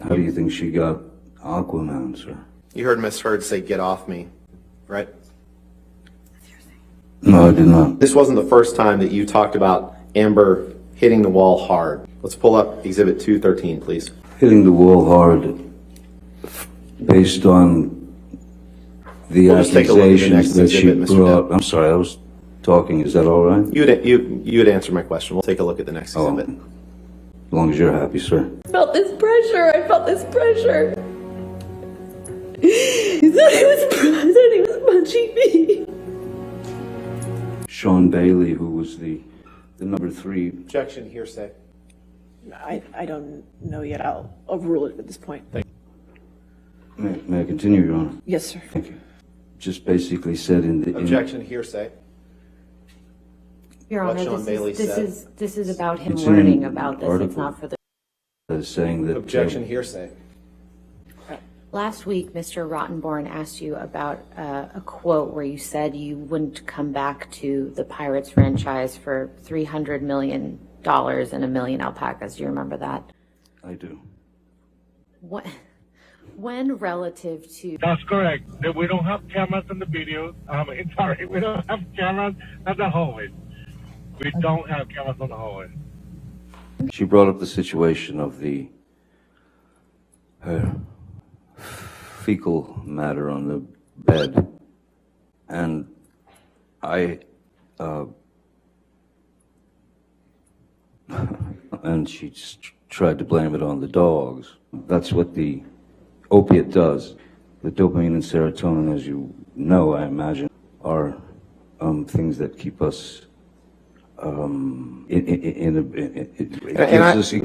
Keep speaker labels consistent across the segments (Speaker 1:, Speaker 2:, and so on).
Speaker 1: How do you think she got Aquaman, sir?
Speaker 2: You heard Miss Heard say, "Get off me," right?
Speaker 1: No, I did not.
Speaker 2: This wasn't the first time that you talked about Amber hitting the wall hard. Let's pull up Exhibit 213, please.
Speaker 1: Hitting the wall hard based on the
Speaker 2: We'll just take a look at the
Speaker 1: accusations
Speaker 2: next
Speaker 1: that she
Speaker 2: exhibit, Mr.
Speaker 1: brought.
Speaker 2: Depp.
Speaker 1: I'm sorry, I was talking. Is that all right?
Speaker 2: You would answer my question. We'll take a look at the next exhibit.
Speaker 1: As long as you're happy, sir.
Speaker 3: I felt this pressure. He thought he was president, he was punching me.
Speaker 1: Sean Bailey, who was the number 3.
Speaker 2: Objection, hearsay.
Speaker 3: I don't know yet. I'll overrule it at this point.
Speaker 1: May I continue, Your Honor?
Speaker 3: Yes, sir.
Speaker 1: Thank you. Just basically said in the...
Speaker 2: Objection, hearsay.
Speaker 4: Your
Speaker 2: What
Speaker 4: Honor,
Speaker 2: Sean Bailey said.
Speaker 4: this is about him
Speaker 1: It's in
Speaker 4: learning
Speaker 1: an
Speaker 4: about this.
Speaker 1: article.
Speaker 4: It's not for the.
Speaker 1: saying that...
Speaker 2: Objection, hearsay.
Speaker 4: Last week, Mr. Rottenborn asked you about a quote where you said you wouldn't come back to the Pirates franchise for $300 million and a million alpacas. Do you remember that?
Speaker 1: I do.
Speaker 4: When relative to...
Speaker 5: That's correct. We don't have cameras in the videos. Sorry, we don't have cameras at the hallway. We don't have cameras on the hallway.
Speaker 1: She brought up the situation of her fecal matter on the bed, and and she just tried to blame it on the dogs. That's what the opiate does. The dopamine and serotonin, as you know, I imagine, are things that keep us it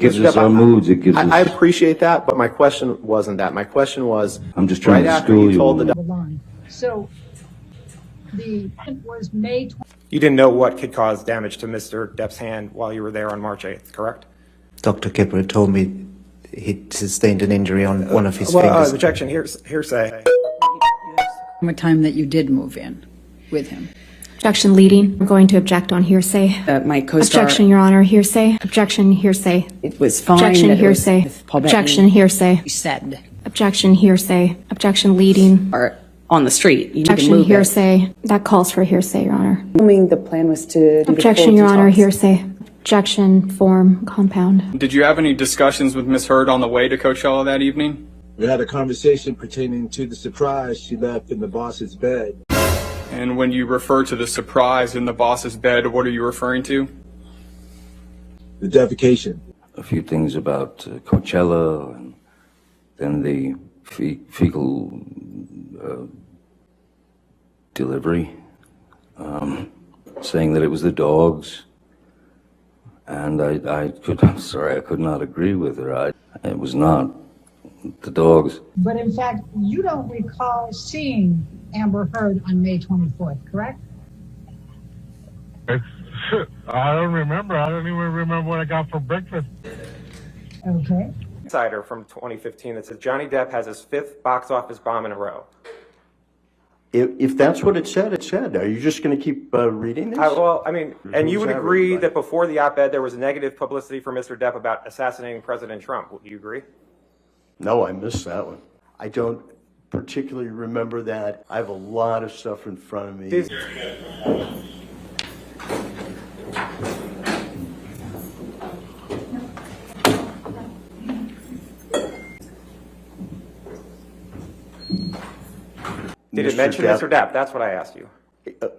Speaker 1: gives us our moods. It gives us.
Speaker 2: I appreciate that, but my question wasn't that. My question was,
Speaker 1: I'm just trying
Speaker 2: right
Speaker 1: to
Speaker 2: after
Speaker 1: school
Speaker 2: you told the
Speaker 6: line. So the was May 20.
Speaker 7: You didn't know what could cause damage to Mr. Depp's hand while you were there on March 8th, correct?
Speaker 8: Dr. Kipper told me he sustained an injury on one of his fingers.
Speaker 7: Objection, hearsay.
Speaker 6: What time that you did move in with him?
Speaker 9: Objection leading. I'm going to object on hearsay.
Speaker 6: My co-star.
Speaker 9: Objection, Your Honor. Hearsay. Objection, hearsay.
Speaker 6: It was fine.
Speaker 9: Objection,
Speaker 6: that it was
Speaker 9: hearsay.
Speaker 6: with Paul
Speaker 9: Objection,
Speaker 6: Bettany.
Speaker 9: hearsay.
Speaker 6: You said.
Speaker 9: Objection, hearsay. Objection leading.
Speaker 6: Or on the street. You need to
Speaker 9: Objection,
Speaker 6: move
Speaker 9: hearsay. That calls for hearsay, Your Honor.
Speaker 6: Assuming the plan was to do
Speaker 9: Objection, Your Honor. Hearsay. Objection, form, compound.
Speaker 10: Did you have any discussions with Miss Heard on the way to Coachella that evening?
Speaker 11: We had a conversation pertaining to the surprise she left in the boss's bed.
Speaker 10: And when you refer to the surprise in the boss's bed, what are you referring to?
Speaker 11: The defecation.
Speaker 1: A few things about Coachella, and then the fecal delivery, saying that it was the dogs. And I'm sorry, I could not agree with her. It was not the dogs.
Speaker 12: But in fact, you don't recall seeing Amber Heard on May 24th, correct?
Speaker 5: I don't remember. I don't even remember what I got for breakfast.
Speaker 12: Okay.
Speaker 7: Insider from 2015 that says Johnny Depp has his 5th box office bomb in a row.
Speaker 13: If that's what it said, it said. Are you just going to keep reading this?
Speaker 7: And you would agree that before the op-ed there was negative publicity for Mr. Depp about assassinating President Trump. Would you agree?
Speaker 13: No, I missed that one. I don't particularly remember that. I have a lot of stuff in front of me.
Speaker 7: Did it mention Mr. Depp? That's what I asked you.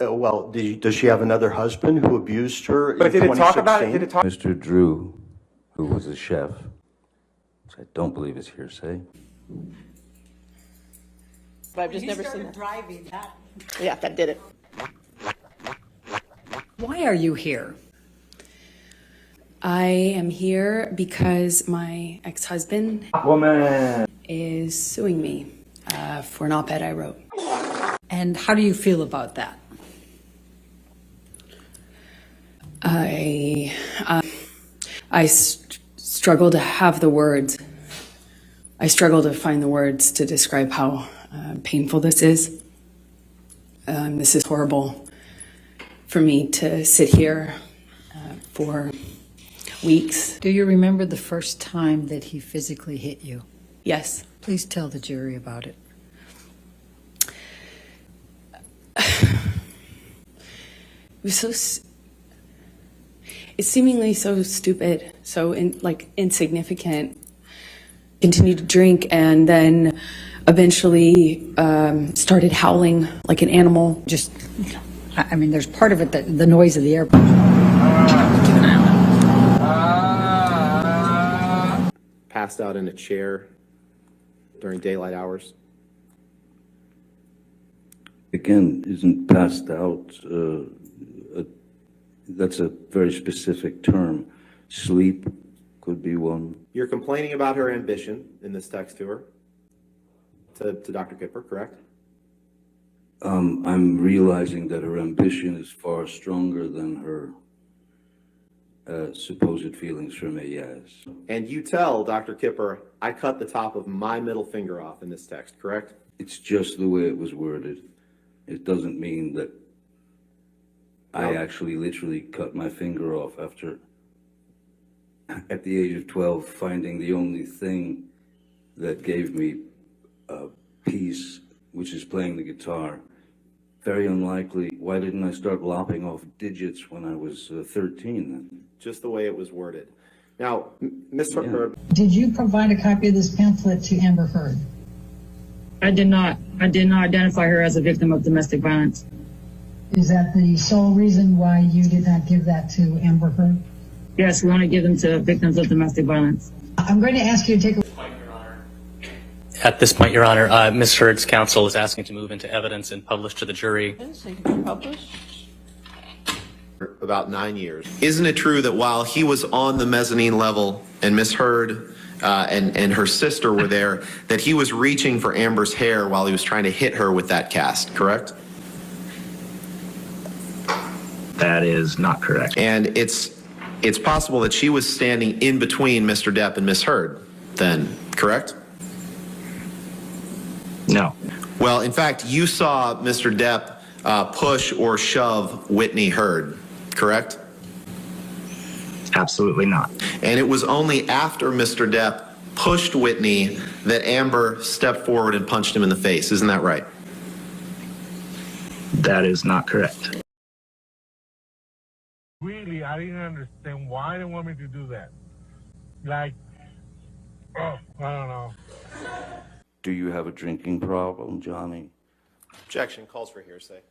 Speaker 13: Well, does she have another husband who abused her
Speaker 7: But
Speaker 13: in
Speaker 7: did it
Speaker 13: 2016?
Speaker 7: talk about it? Did it talk?
Speaker 1: Mr. Drew, who was a chef, which I don't believe is hearsay.
Speaker 3: But I've just never seen that.
Speaker 12: Driving that.
Speaker 3: Yeah, that did it.
Speaker 6: Why are you here? I am here because my ex-husband is suing me for an op-ed I wrote. And how do you feel about that? I struggle to have the words. I struggle to find the words to describe how painful this is. This is horrible for me to sit here for weeks.
Speaker 12: Do you remember the first time that he physically hit you?
Speaker 6: Yes.
Speaker 14: Please tell the jury about it.
Speaker 6: It was it's seemingly so stupid, so insignificant. Continued to drink and then eventually started howling like an animal.
Speaker 14: Just, I mean, there's part of it that the noise of the airport.
Speaker 2: Passed out in a chair during daylight hours.
Speaker 1: Again, isn't passed out, that's a very specific term. Sleep could be one.
Speaker 2: You're complaining about her ambition in this text to her, to Dr. Kipper, correct?
Speaker 1: I'm realizing that her ambition is far stronger than her supposed feelings for me, yes.
Speaker 2: And you tell Dr. Kipper, I cut the top of my middle finger off in this text, correct?
Speaker 1: It's just the way it was worded. It doesn't mean that I actually literally cut my finger off after, at the age of 12, finding the only thing that gave me peace, which is playing the guitar. Very unlikely. Why didn't I start lopping off digits when I was 13 then?
Speaker 2: Just the way it was worded. Now, Mr. Heard.
Speaker 12: Did you provide a copy of this pamphlet to Amber Heard?
Speaker 15: I did not. I did not identify her as a victim of domestic violence.
Speaker 12: Is that the sole reason why you did not give that to Amber Heard?
Speaker 15: Yes, we want to give them to victims of domestic violence.
Speaker 12: I'm going to ask you to take a...
Speaker 16: At this point, Your Honor, Ms. Heard's counsel is asking to move into evidence and publish to the jury.
Speaker 2: About 9 years. Isn't it true that while he was on the mezzanine level and Ms. Heard and her sister were there, that he was reaching for Amber's hair while he was trying to hit her with that cast, correct?
Speaker 17: That is not correct.
Speaker 2: And it's possible that she was standing in between Mr. Depp and Ms. Heard then, correct?
Speaker 17: No.
Speaker 2: Well, in fact, you saw Mr. Depp push or shove Whitney Heard, correct?
Speaker 17: Absolutely not.
Speaker 2: And it was only after Mr. Depp pushed Whitney that Amber stepped forward and punched him in the face. Isn't that right?
Speaker 17: That is not correct.
Speaker 5: Really, I didn't understand why they want me to do that. Like, oh, I don't know.
Speaker 1: Do you have a drinking problem, Johnny?
Speaker 2: Objection calls for hearsay.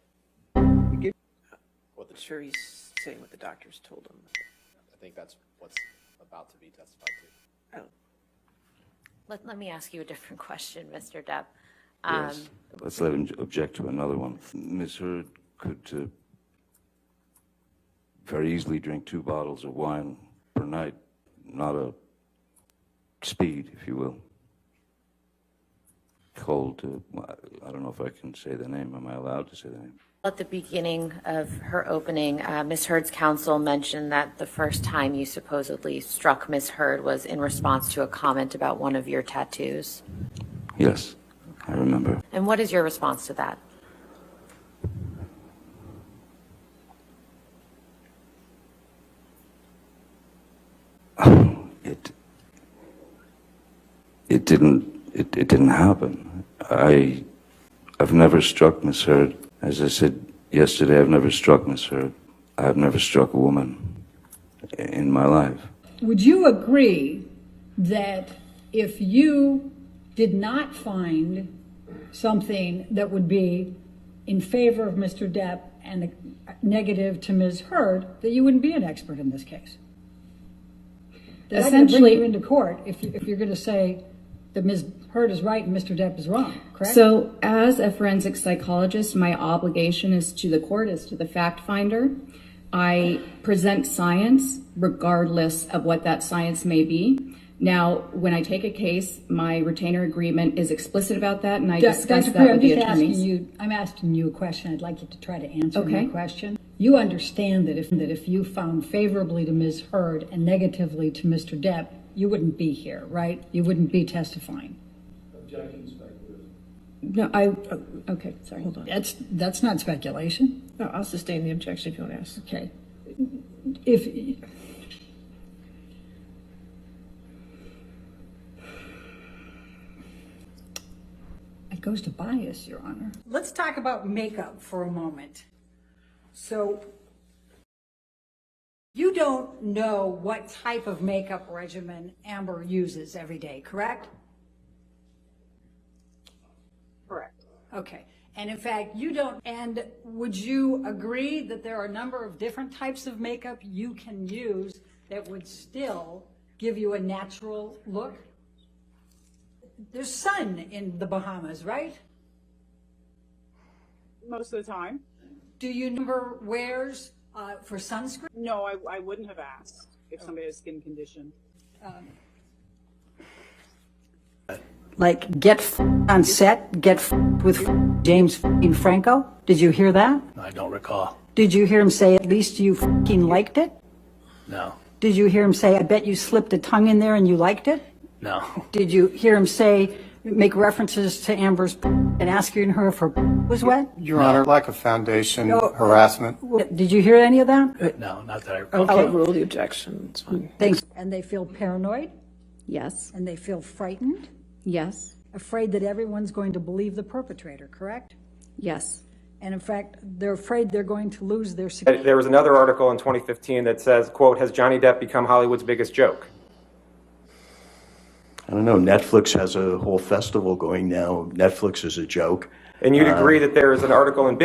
Speaker 3: Sure, he's saying what the doctors told him.
Speaker 2: I think that's what's about to be testified to.
Speaker 3: Oh.
Speaker 4: Let me ask you a different question, Mr. Depp.
Speaker 1: Yes. Let's let him object to another one. Ms. Heard could very easily drink 2 bottles of wine per night, not a speed, if you will. Called, I don't know if I can say the name. Am I allowed to say the name?
Speaker 4: At the beginning of her opening, Ms. Heard's counsel mentioned that the first time you supposedly struck Ms. Heard was in response to a comment about one of your tattoos.
Speaker 1: Yes, I remember.
Speaker 4: And what is your response to that?
Speaker 1: It didn't happen. I've never struck Miss Heard. As I said yesterday, I've never struck Miss Heard. I've never struck a woman in my life.
Speaker 12: Would you agree that if you did not find something that would be in favor of Mr. Depp and negative to Ms. Heard, that you wouldn't be an expert in this case? That essentially bring you into court if you're going to say that Ms. Heard is right and Mr. Depp is wrong, correct?
Speaker 18: So as a forensic psychologist, my obligation is to the court, is to the fact finder. I present science regardless of what that science may be. Now, when I take a case, my retainer agreement is explicit about that, and I discuss that with the attorneys.
Speaker 12: I'm asking you a question. I'd like you to try to answer my question. You understand that if you found favorably to Ms. Heard and negatively to Mr. Depp, you wouldn't be here, right? You wouldn't be testifying.
Speaker 11: Objection, speculative.
Speaker 18: No, okay, sorry.
Speaker 12: Hold on. That's not speculation.
Speaker 3: No, I'll sustain the objection if you want to ask.
Speaker 12: Okay. goes to bias, Your Honor.
Speaker 14: Let's talk about makeup for a moment. So you don't know what type of makeup regimen Amber uses every day, correct?
Speaker 12: Correct.
Speaker 14: Okay. And in fact, you don't, and would you agree that there are a number of different types of makeup you can use that would still give you a natural look? There's sun in the Bahamas, right?
Speaker 19: Most of the time.
Speaker 14: Do you number wears for sunscreen?
Speaker 19: No, I wouldn't have asked if somebody has a skin condition.
Speaker 14: Like get on set, get with James Franco? Did you hear that?
Speaker 16: I don't recall.
Speaker 14: Did you hear him say at least you liked it?
Speaker 16: No.
Speaker 14: Did you hear him say I bet you slipped a tongue in there and you liked it?
Speaker 16: No.
Speaker 14: Did you hear him say make references to Amber's and asking her if her was wet?
Speaker 20: Your Honor, lack of foundation, harassment.
Speaker 14: Did you hear any of that?
Speaker 16: No, not that I recall.
Speaker 3: I'll overrule the objection. It's fine.
Speaker 14: Thanks. And they feel paranoid?
Speaker 18: Yes.
Speaker 14: And they feel frightened?
Speaker 18: Yes.
Speaker 14: Afraid that everyone's going to believe the perpetrator, correct?
Speaker 18: Yes.
Speaker 14: And in fact, they're afraid they're going to lose their security.
Speaker 7: There was another article in 2015 that says, quote, has Johnny Depp become Hollywood's biggest joke?
Speaker 13: I don't know. Netflix has a whole festival going now. Netflix is a joke.
Speaker 7: And you'd agree that there is an article in